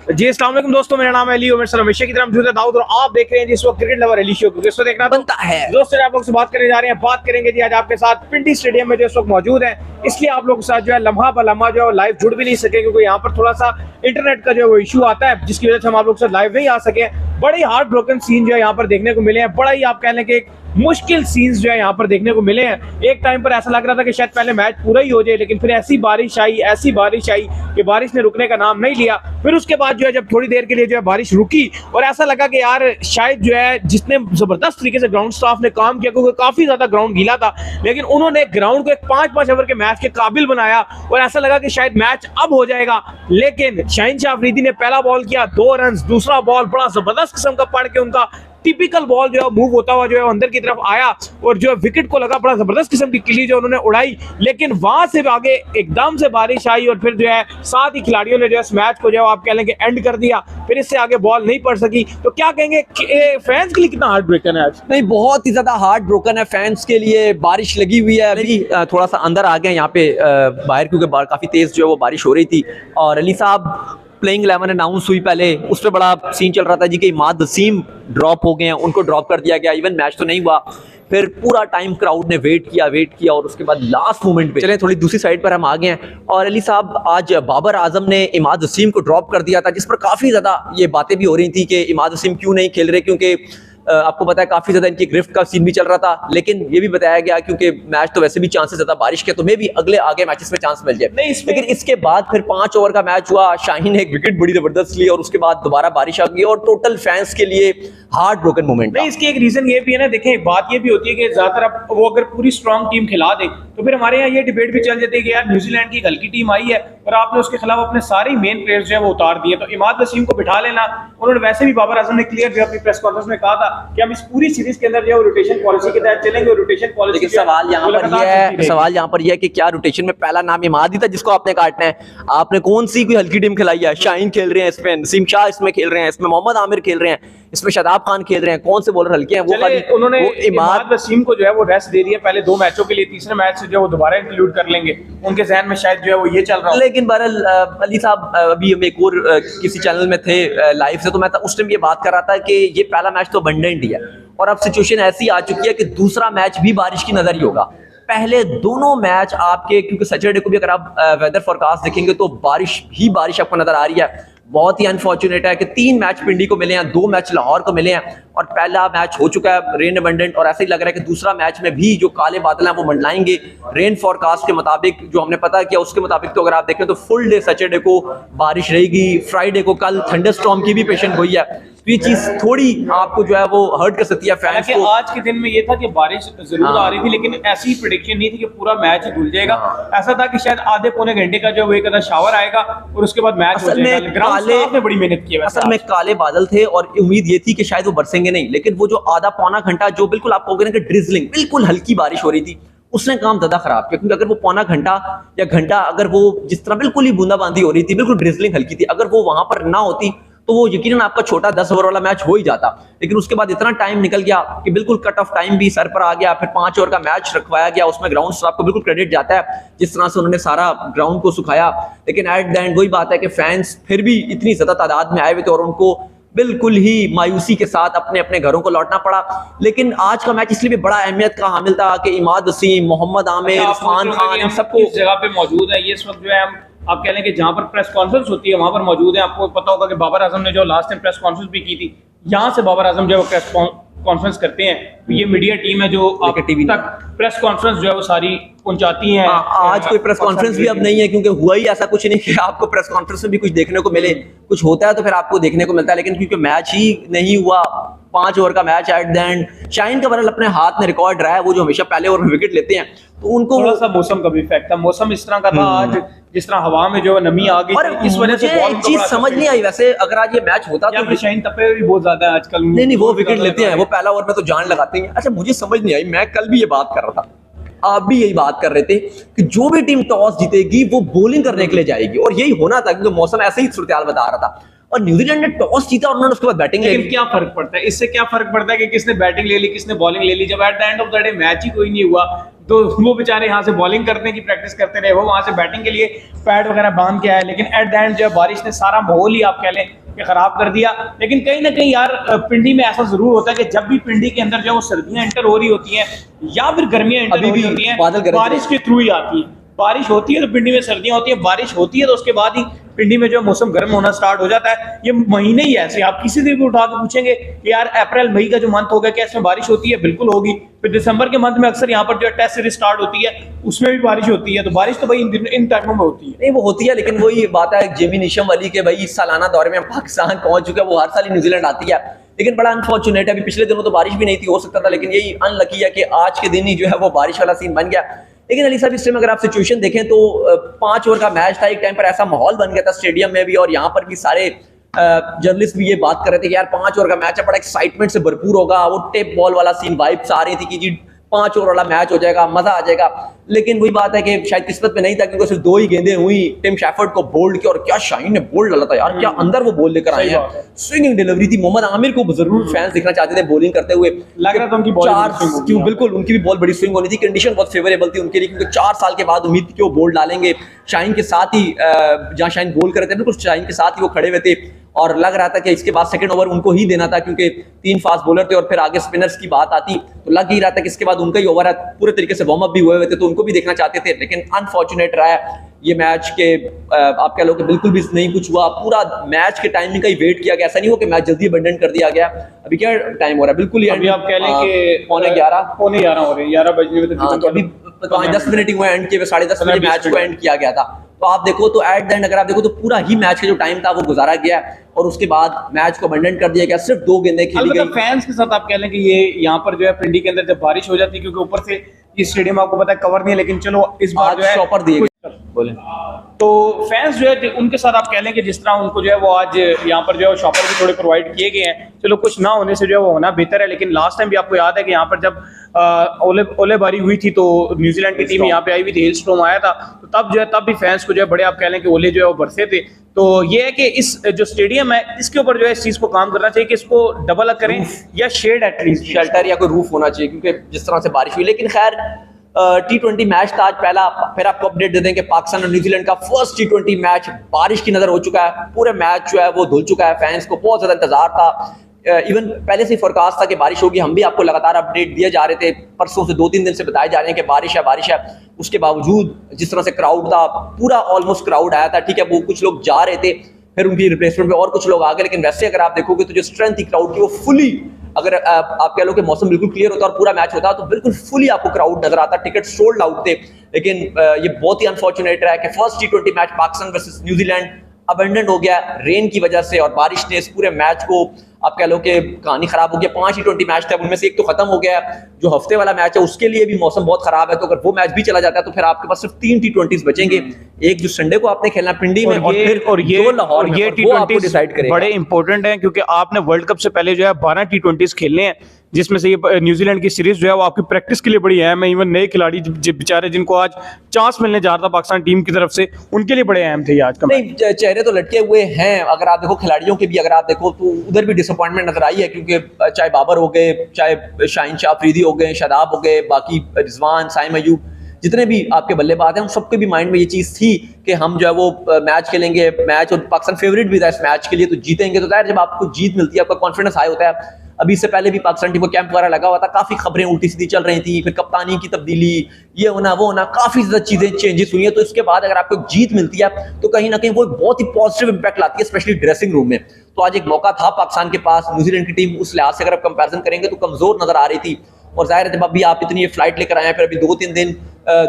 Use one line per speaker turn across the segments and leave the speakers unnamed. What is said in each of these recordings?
जी अस्सलाम वालेकुम दोस्तों, मेरा नाम है अली और मेरे साथ हमेशा की तरह मौजूद है दाऊद और आप देख रहे हैं जिस वक्त क्रिकेट लवर अली शो को जिस वक्त देखना
बनता है।
दोस्तों आप लोग से बात करने जा रहे हैं, बात करेंगे जी आज आपके साथ पिंडी स्टेडियम में जो इस वक्त मौजूद है, इसलिए आप लोगों के साथ जो है लम्हा ब लम्हा जो है लाइव जुड़ भी नहीं सके क्योंकि यहाँ पर थोड़ा सा इंटरनेट का जो है वो इशू आता है जिसकी वजह से हम आप लोग के साथ लाइव नहीं आ सके। बड़े हार्ट ब्रोकन सीन जो है यहाँ पर देखने को मिले हैं, बड़ा ही आप कह लें कि एक मुश्किल सीन्स जो है यहाँ पर देखने को मिले हैं। एक टाइम पर ऐसा लग रहा था कि शायद पहले मैच पूरा ही हो जाए, लेकिन फिर ऐसी बारिश आई कि बारिश ने रुकने का नाम नहीं लिया। फिर उसके बाद जो है जब थोड़ी देर के लिए जो है बारिश रुकी और ऐसा लगा कि यार शायद जो है जिसने जबरदस्त तरीके से ग्राउंड स्टाफ ने काम किया क्योंकि काफी ज्यादा ग्राउंड गीला था, लेकिन उन्होंने ग्राउंड को एक 5-5 ओवर के मैच के काबिल बनाया और ऐसा लगा कि शायद मैच अब हो जाएगा। लेकिन शाहीन शाह अफरीदी ने पहला बॉल किया 2 रन, दूसरा बॉल बड़ा जबरदस्त किस्म का पढ़ के उनका टिपिकल बॉल जो है मूव होता हुआ जो है अंदर की तरफ आया और जो है विकेट को लगा, बड़ा जबरदस्त किस्म की किली जो उन्होंने उड़ाई। लेकिन वहां से आगे एकदम से बारिश आई और फिर जो है साथ ही खिलाड़ियों ने जो है इस मैच को जो आप कह लेंगे एंड कर दिया। फिर इससे आगे बॉल नहीं पड़ सकी। तो क्या कहेंगे फैंस के लिए कितना हार्ट ब्रेकन है आज?
नहीं, बहुत ही ज्यादा हार्ट ब्रोकन है फैंस के लिए। बारिश लगी हुई है, अभी थोड़ा सा अंदर आ गए यहाँ पे बाहर क्योंकि काफी तेज जो है वो बारिश हो रही थी। और अली साहब प्लेइंग 11 अनाउंस हुई पहले, उस पर बड़ा सीन चल रहा था जी कि इमाद वसीम ड्रॉप हो गए हैं, उनको ड्रॉप कर दिया गया। इवन मैच तो नहीं हुआ। फिर पूरा टाइम क्राउड ने वेट किया और उसके बाद लास्ट मोमेंट पे चले थोड़ी दूसरी साइड पर हम आ गए हैं। और अली साहब आज बाबर आजम ने इमाद वसीम को ड्रॉप कर दिया था, जिस पर काफ़ी ज़्यादा ये बातें भी हो रही थी कि इमाद वसीम क्यों नहीं खेल रहे, क्योंकि आपको पता है काफी ज्यादा इनकी गिरफ्त का सीन भी चल रहा था। लेकिन ये भी बताया गया क्योंकि मैच तो वैसे भी चांसेस ज्यादा बारिश के, तो मे भी अगले आगे मैचेस में चांस मिल जाए। लेकिन इसके बाद फिर 5 ओवर का मैच हुआ, शाहीन ने एक विकेट बड़ी जबरदस्त ली और उसके बाद दोबारा बारिश आ गई और टोटल फैंस के लिए हार्ट ब्रोकन मोमेंट।
नहीं, इसकी एक रीजन ये भी है ना, देखें बात ये भी होती है कि ज्यादातर अब वो अगर पूरी स्ट्रांग टीम खिला दे तो फिर हमारे यहाँ ये डिबेट भी चल जाती है कि यार न्यूजीलैंड की हल्की टीम आई है और आपने उसके खिलाफ अपने सारे मेन प्लेयर्स जो है वो उतार दिए। तो इमाद वसीम को बिठा लेना, उन्होंने वैसे भी बाबर आजम ने क्लियर जो अपनी प्रेस कॉन्फ्रेंस में कहा था कि हम इस पूरी सीरीज के अंदर जो है रोटेशन पॉलिसी के तहत चलेंगे। रोटेशन पॉलिसी
लेकिन सवाल यहाँ पर यह है कि क्या रोटेशन में पहला नाम इमाद ही था जिसको आपने काटना है? आपने कौन सी कोई हल्की टीम खिलाई है? शाहीन खेल रहे हैं इसमें, नसीम शाह इसमें खेल रहे हैं, इसमें मोहम्मद आमिर खेल रहे हैं, इसमें शादाब खान खेल रहे हैं, कौन से बॉलर हल्के हैं? वो
उन्होंने इमाद वसीम को जो है वो रेस्ट दे दिया पहले 2 मैचों के लिए, तीसरे मैच से जो वो दोबारा इंक्लूड कर लेंगे। उनके जहन में शायद जो है वो ये चल रहा है।
लेकिन बहरहाल अली साहब अभी हम एक और किसी चैनल में थे लाइव से, तो मैं उस टाइम ये बात कर रहा था कि ये पहला मैच तो अबंडेंट ही है और अब सिचुएशन ऐसी आ चुकी है कि दूसरा मैच भी बारिश की नजर ही होगा। पहले दोनों मैच आपके, क्योंकि सैटरडे को भी अगर आप वेदर फोरकास्ट देखेंगे तो बारिश आपको नजर आ रही है। बहुत ही अनफॉर्चुनेट है कि 3 मैच पिंडी को मिले हैं, 2 मैच लाहौर को मिले हैं और पहला मैच हो चुका है रेन अबंडेंट और ऐसा ही लग रहा है कि दूसरा मैच में भी जो काले बादल हैं वो मंडलाएंगे। रेन फोरकास्ट के मुताबिक जो हमने पता किया उसके मुताबिक तो अगर आप देखें तो फुल डे सैटरडे को बारिश रहेगी, फ्राइडे को कल थंडरस्टॉर्म की भी पेशेंट हुई है। तो ये चीज थोड़ी आपको जो है वो हर्ट कर सकती है फैंस को।
आज के दिन में ये था कि बारिश जरूर आ रही थी लेकिन ऐसी प्रेडिक्शन नहीं थी कि पूरा मैच ही धुल जाएगा। ऐसा था कि शायद आधे पौने घंटे का जो वो एक आधा शावर आएगा और उसके बाद मैच हो जाएगा। ग्राउंड स्टाफ ने बड़ी मेहनत की है।
असल में काले बादल थे और उम्मीद ये थी कि शायद वो बरसेंगे नहीं, लेकिन वो जो आधा पौना घंटा जो बिल्कुल आपको ड्रिजलिंग, बिल्कुल हल्की बारिश हो रही थी, उसने काम ज्यादा खराब किया। क्योंकि अगर वो पौना घंटा या घंटा अगर वो जिस तरह बिल्कुल ही बूंदाबांदी हो रही थी, बिल्कुल ड्रिजलिंग हल्की थी, अगर वो वहां पर ना होती तो वो यकीनन आपका छोटा 10 ओवर वाला मैच हो ही जाता। लेकिन उसके बाद इतना टाइम निकल गया कि बिल्कुल कट ऑफ टाइम भी सर पर आ गया। फिर 5 ओवर का मैच रखवाया गया, उसमें ग्राउंड स्टाफ को बिल्कुल क्रेडिट जाता है जिस तरह से उन्होंने सारा ग्राउंड को सुखाया। लेकिन एट द एंड वही बात है कि फैंस फिर भी इतनी ज्यादा तादाद में आए हुए थे और उनको बिल्कुल ही मायूसी के साथ अपने अपने घरों को लौटना पड़ा। लेकिन आज का मैच इसलिए भी बड़ा अहमियत का हामिल था कि इमाद वसीम, मोहम्मद आमिर, इरफान खान सबको
इस जगह पे मौजूद है। ये इस वक्त जो है हम आप कह लें कि जहां पर प्रेस कॉन्फ्रेंस होती है वहां पर मौजूद है। आपको पता होगा कि बाबर आजम ने जो लास्ट टाइम प्रेस कॉन्फ्रेंस भी की थी, यहाँ से बाबर आजम जो प्रेस कॉन्फ्रेंस करते हैं, ये मीडिया टीम है जो टीवी तक प्रेस कॉन्फ्रेंस जो है वो सारी पहुंचाती है।
आज कोई प्रेस कॉन्फ्रेंस भी अब नहीं है क्योंकि हुआ ही ऐसा कुछ नहीं कि आपको प्रेस कॉन्फ्रेंस में भी कुछ देखने को मिले। कुछ होता है तो फिर आपको देखने को मिलता है, लेकिन क्योंकि मैच ही नहीं हुआ, 5 ओवर का match at the and Shaheen का बरल अपने हाथ में रिकॉर्ड रहा है, वो जो हमेशा पहले ओवर में विकेट लेते हैं, तो उनको
थोड़ा सा मौसम का भी इफेक्ट था। मौसम इस तरह का था आज जिस तरह हवा में जो नमी आ गई थी, इस वजह से
एक चीज समझ नहीं आई। वैसे अगर आज ये मैच होता तो
शाहीन तपे भी बहुत ज्यादा है आजकल।
नहीं, वो विकेट लेते हैं, वो पहला ओवर में तो जान लगाते हैं। अच्छा, मुझे समझ नहीं आई, मैं कल भी ये बात कर रहा था, आप भी यही बात कर रहे थे कि जो भी टीम टॉस जीतेगी वो बॉलिंग करने के लिए जाएगी और यही होना था क्योंकि मौसम ऐसे ही सूरत बता रहा था। और न्यूजीलैंड ने टॉस जीता और उन्होंने उसके बाद बैटिंग ले
लेकिन
ली।
क्या फर्क पड़ता है इससे, क्या फर्क पड़ता है कि किसने बैटिंग ले ली किसने बॉलिंग ले ली, जब at the end of the day match ही कोई नहीं हुआ तो वो बेचारे यहाँ से बॉलिंग करने की प्रैक्टिस करते रहे, वो वहां से बैटिंग के लिए पैड वगैरह बांध के आए, लेकिन एट द एंड जो है बारिश ने सारा माहौल ही आप कह लें कि खराब कर दिया। लेकिन कहीं ना कहीं यार पिंडी में ऐसा जरूर होता है कि जब भी पिंडी के अंदर जो वो सर्दियां एंटर हो रही होती हैं या फिर गर्मियां एंटर
अभी
हो रही
भी
होती हैं,
बादल गरज
बारिश के थ्रू ही आती है। बारिश होती है तो पिंडी में सर्दियां होती है, बारिश होती है तो उसके बाद ही पिंडी में जो मौसम गर्म होना स्टार्ट हो जाता है। ये महीने ही ऐसे, आप किसी से भी उठा के पूछेंगे कि यार अप्रैल मई का जो मंथ होगा क्या इसमें बारिश होती है, बिल्कुल होगी। फिर दिसंबर के मंथ में अक्सर यहाँ पर जो टेस्ट सीरीज स्टार्ट होती है उसमें भी बारिश होती है, तो बारिश तो भाई इन टाइमों में होती है।
नहीं वो होती है, लेकिन वही बात है जेमी निशम वाली के भाई इस सालाना दौरे में पाकिस्तान पहुंच चुका है, वो हर साल ही न्यूजीलैंड आती है। लेकिन बड़ा अनफॉर्चुनेट है, अभी पिछले दिनों तो बारिश भी नहीं थी, हो सकता था, लेकिन यही अनलकी है कि आज के दिन ही जो है वो बारिश वाला सीन बन गया। लेकिन अली साहब इस टाइम अगर आप सिचुएशन देखें तो 5 ओवर का मैच था, एक टाइम पर ऐसा माहौल बन गया था स्टेडियम में भी और यहाँ पर भी सारे जर्नलिस्ट भी ये बात कर रहे थे कि यार 5 ओवर का मैच है, बड़ा एक्साइटमेंट से भरपूर होगा, वो टेप बॉल वाला सीन वाइब्स आ रही थी कि जी 5 ओवर वाला मैच हो जाएगा, मजा आ जाएगा। लेकिन वही बात है कि शायद किस्मत में नहीं था, क्योंकि सिर्फ 2 ही गेंदें हुई टिम शेफर्ड को बोल्ड की, और क्या शाहीन ने बोल्ड डाला था यार, क्या अंदर वो बॉल लेकर आए हैं, स्विंगिंग डिलीवरी थी। मोहम्मद आमिर को जरूर फैंस देखना चाहते थे बॉलिंग करते हुए,
लग रहा था उनकी बॉलिंग
बिल्कुल उनकी भी बॉल बड़ी स्विंग होनी थी, कंडीशन बहुत फेवरेबल थी उनके लिए, क्योंकि 4 साल के बाद उम्मीद थी कि वो बॉल डालेंगे। शाहीन के साथ ही जहां शाहीन बॉल कर रहे थे बिल्कुल शाहीन के साथ ही वो खड़े हुए थे, और लग रहा था कि इसके बाद सेकंड ओवर उनको ही देना था, क्योंकि 3 फास्ट बॉलर थे और फिर आगे स्पिनर्स की बात आती, तो लग ही रहा था कि इसके बाद उनका ही ओवर है। पूरे तरीके से वार्म अप भी हुए थे तो उनको भी देखना चाहते थे, लेकिन अनफॉर्चुनेट रहा है ये मैच के आप कह लो कि बिल्कुल भी नहीं कुछ हुआ। पूरा मैच के टाइमिंग का ही वेट किया गया, ऐसा नहीं हो कि मैच जल्दी अबंडन कर दिया गया। अभी क्या टाइम हो रहा है, बिल्कुल
अभी आप कह लें कि
11:15
हो रहे हैं, 11 बजने में
तो अभी 5-10 मिनट ही हुए एंड किए, 10:30 बजे मैच को एंड किया गया था। तो आप देखो तो एट द एंड अगर आप देखो तो पूरा ही मैच का जो टाइम था वो गुजारा गया और उसके बाद मैच को अबंडन कर दिया गया, सिर्फ 2 गेंदें खेली गई।
फैंस के साथ आप कह लें कि ये यहाँ पर जो है पिंडी के अंदर जब बारिश हो जाती है, क्योंकि ऊपर से ये स्टेडियम आपको पता है कवर नहीं है, लेकिन चलो इस बार जो है
शॉपर दिए गए बोले,
तो फैंस जो है उनके साथ आप कह लें कि जिस तरह उनको जो है वो आज यहाँ पर जो है शॉपर भी थोड़े प्रोवाइड किए गए हैं, चलो कुछ ना होने से जो है वो होना बेहतर है। लेकिन लास्ट टाइम भी आपको याद है कि यहाँ पर जब ओलेबारी हुई थी तो न्यूजीलैंड की टीम यहाँ पे आई हुई थी, हेलस्टॉर्म आया था, तो तब जो है तब भी फैंस को जो है बड़े आप कह लें कि ओले जो है वो बरसे थे। तो ये है कि इस जो स्टेडियम है इसके ऊपर जो है इस चीज को काम करना चाहिए कि इसको डबल करें या शेड एटलीस्ट
शेल्टर या कोई रूफ होना चाहिए, क्योंकि जिस तरह से बारिश हुई। लेकिन खैर T20 मैच था आज पहला, फिर आपको अपडेट दे दें कि पाकिस्तान और न्यूजीलैंड का फर्स्ट T20 मैच बारिश की नजर हो चुका है, पूरे मैच जो है वो धुल चुका है, फैंस को बहुत ज्यादा इंतजार था। इवन पहले से फोरकास्ट था कि बारिश होगी, हम भी आपको लगातार अपडेट दिए जा रहे थे, परसों से 2-3 दिन से बताए जा रहे हैं कि बारिश है बारिश है। उसके बावजूद जिस तरह से क्राउड था, पूरा ऑलमोस्ट क्राउड आया था, ठीक है वो कुछ लोग जा रहे थे, फिर उनकी रिप्लेसमेंट में और कुछ लोग आ गए, लेकिन वैसे अगर आप देखोगे तो जो स्ट्रेंथ थी क्राउड की वो फुली, अगर आप कह लो कि मौसम बिल्कुल क्लियर होता और पूरा मैच होता तो बिल्कुल फुली आपको क्राउड नजर आता, टिकट सोल्ड आउट थे। लेकिन ये बहुत ही अनफॉर्चुनेट रहा है कि first T20 match Pakistan versus New Zealand abandon हो गया रेन की वजह से, और बारिश ने इस पूरे मैच को आप कह लो कि कहानी खराब हो गया। 5 T20 मैच थे, उनमें से एक तो खत्म हो गया, जो हफ्ते वाला मैच है उसके लिए भी मौसम बहुत खराब है, तो अगर वो मैच भी चला जाता है तो फिर आपके पास सिर्फ 3 T20s बचेंगे, एक जो संडे को आपने खेलना पिंडी में और ये लाहौर में, वो आपको डिसाइड करेगा।
बड़े इंपॉर्टेंट हैं क्योंकि आपने वर्ल्ड कप से पहले जो है 12 T20s खेलने हैं, जिसमें से ये न्यूजीलैंड की सीरीज जो है वो आपकी प्रैक्टिस के लिए बड़ी अहम है। इवन नए खिलाड़ी बेचारे जिनको आज चांस मिलने जा रहा था पाकिस्तान टीम की तरफ से, उनके लिए बड़े अहम थे ये आज का।
नहीं चेहरे तो लटके हुए हैं, अगर आप देखो खिलाड़ियों के भी अगर आप देखो तो उधर भी डिसअपॉइंटमेंट नजर आई है, क्योंकि चाहे बाबर हो गए, चाहे शाहीन शाह अफरीदी हो गए, शादाब हो गए, बाकी रिजवान, साइम अयूब, जितने भी आपके बल्लेबाज हैं उन सबके भी माइंड में ये चीज़ थी कि हम जो है वो मैच खेलेंगे, मैच और पाकिस्तान फेवरेट भी था इस मैच के लिए, तो जीतेंगे। तो जाहिर जब आपको जीत मिलती है आपका कॉन्फिडेंस हाई होता है। अभी इससे पहले भी पाकिस्तान टीम को कैंप वगैरह लगा हुआ था, काफ़ी खबरें उल्टी सीधी चल रही थी, फिर कप्तानी की तब्दीली, ये होना वो होना, काफ़ी ज़्यादा चीज़ें चेंजेस हुई हैं। तो इसके बाद अगर आपको जीत मिलती है तो कहीं ना कहीं वो बहुत ही पॉजिटिव इंपैक्ट लाती है, स्पेशली ड्रेसिंग रूम में। तो आज एक मौका था पाकिस्तान के पास, न्यूजीलैंड की टीम उस लिहाज से अगर आप कंपेरिजन करेंगे तो कमज़ोर नजर आ रही थी, और जाहिर है जब अभी आप इतनी फ्लाइट लेकर आए हैं, फिर अभी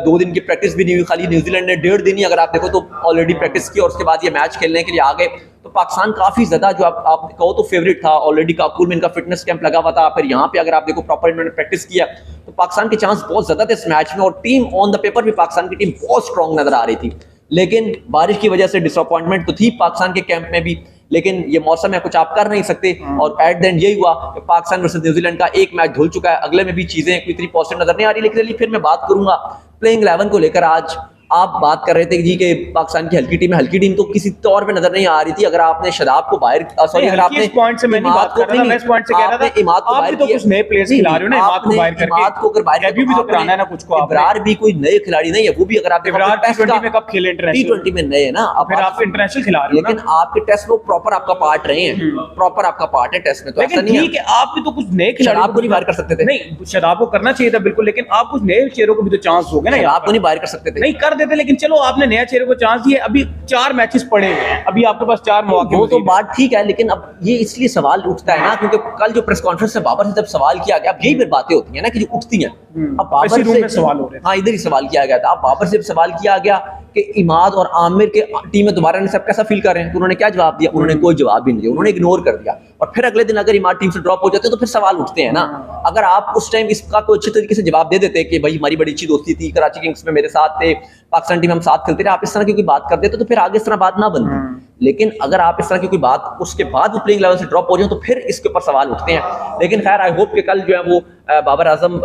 2 दिन की प्रैक्टिस भी नहीं हुई, खाली न्यूजीलैंड ने 1.5 दिन ही अगर आप देखो तो ऑलरेडी प्रैक्टिस की, और उसके बाद ये मैच खेलने के लिए आ गए। तो पाकिस्तान काफ़ी ज़्यादा जो आप कहो तो फेवरेट था, ऑलरेडी काकुल में इनका फिटनेस कैंप लगा हुआ था, फिर यहाँ पे अगर आप देखो प्रॉपर इन्होंने प्रैक्टिस किया तो पाकिस्तान के चांस बहुत ज़्यादा थे इस मैच में, और टीम ऑन द पेपर भी पाकिस्तान की टीम बहुत स्ट्रॉन्ग नजर आ रही थी। लेकिन बारिश की वजह से डिसअपॉइंटमेंट तो थी पाकिस्तान के कैंप में भी, लेकिन ये मौसम है, कुछ आप कर नहीं सकते। और एट द एंड यही हुआ कि पाकिस्तान वर्सेस न्यूजीलैंड का एक मैच धुल चुका है, अगले में भी चीजें इतनी पॉजिटिव नजर नहीं आ रही। लेकिन फिर मैं बात करूंगा प्लेइंग 11 को लेकर आज, आप बात कर रहे थे जी कि पाकिस्तान की हल्की टीम है, हल्की टीम तो किसी तौर पे नजर नहीं आ रही थी। अगर आपने शदाब को बाहर, सॉरी, अगर आपने
पॉइंट से मैं नहीं बात कर रहा था, मैं इस पॉइंट से कह रहा था
इमाद को
आप
बाहर
भी तो कुछ नए प्लेयर्स खिला रहे हो ना, इमाद को बाहर करके।
इमाद को अगर बाहर
डेब्यू भी तो कराना है ना कुछ को।
इब्रार भी कोई नए खिलाड़ी नहीं है, वो भी अगर आप
इब्रार T20 में कब खेले इंटरनेशनल,
T20 में नए है ना,
फिर आप इंटरनेशनल खिला रहे हो ना,
लेकिन आपके टेस्ट में प्रॉपर आपका पार्ट रहे हैं, प्रॉपर आपका पार्ट है टेस्ट में, तो ऐसा
लेकिन
नहीं
ठीक है आप भी तो कुछ नए खिलाड़ी
शदाब को नहीं बाहर कर सकते थे।
नहीं, शदाब को करना चाहिए था बिल्कुल, लेकिन आप कुछ नए चेहरों को भी तो चांस दोगे ना।
आपको नहीं बाहर कर सकते थे,
नहीं कर देते, लेकिन चलो आपने नया चेहरे को चांस दिए। अभी 4 मैचेस पड़े हुए हैं, अभी आपके पास 4 मौके।
वो तो बात ठीक है, लेकिन अब ये इसलिए सवाल उठता है ना क्योंकि कल जो प्रेस कॉन्फ्रेंस में बाबर से जब सवाल किया गया, अब यही फिर बातें होती हैं ना कि जो उठती हैं। अब बाबर
रूम में सवाल हो रहे हैं,
हाँ इधर ही सवाल किया गया था। अब बाबर से सवाल किया गया कि इमाद और आमिर के टीम में दोबारा सब कैसा फील कर रहे हैं, तो उन्होंने क्या जवाब दिया? उन्होंने कोई जवाब भी नहीं दिया, उन्होंने इग्नोर कर दिया। और फिर अगले दिन अगर इमाद टीम से ड्रॉप हो जाते तो फिर सवाल उठते हैं ना। अगर आप उस टाइम इसका कोई अच्छे तरीके से जवाब दे देते कि भाई हमारी बड़ी अच्छी दोस्ती थी, कराची किंग्स में मेरे साथ थे, पाकिस्तान टीम हम साथ खेलते रहे, आप इस तरह की कोई बात कर देते तो फिर आगे इस तरह बात ना बनती। लेकिन अगर आप इस तरह की कोई बात उसके बाद वो प्लेइंग लेवल से ड्रॉप हो जाए तो फिर इसके ऊपर सवाल उठते हैं। लेकिन खैर आई होप कि कल जो है वो बाबर आजम,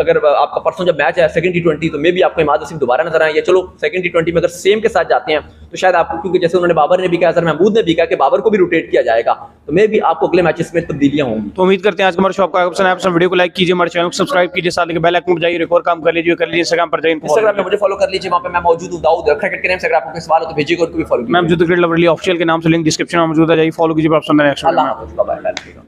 अगर आपका परसों जब मैच है सेकंड T20 तो मे भी आपको इमाद वसीम दोबारा नजर आए, या चलो सेकंड T20 में अगर सेम के साथ जाते हैं तो शायद आपको, क्योंकि जैसे उन्होंने बाबर ने भी कहा, सर महमूद ने भी कहा कि बाबर को भी रोटेट किया जाएगा, तो मे भी आपको अगले मैचेस में तब्दीलियां होंगी।
तो उम्मीद करते हैं आज का हमारा शो आपको पसंद आया। वीडियो को लाइक कीजिए, हमारे चैनल को सब्सक्राइब कीजिए, साथ ही बेल आइकन बजाइए, रिकॉर्ड काम कर लीजिए इंस्टाग्राम पर जाइए,
इंस्टाग्राम में मुझे फॉलो कर लीजिए, वहां पे मैं मौजूद हूं दाऊद क्रिकेट के नाम से। अगर आपको कोई सवाल हो तो भेजिएगा, उनको भी फॉलो कीजिए।
मैं क्रिकेट लवली ऑफिशियल के नाम से लिंक डिस्क्रिप्शन में मौजूद है, जाइए फॉलो कीजिए। आप
अल्लाह हाफ़िज़, बाय बाय।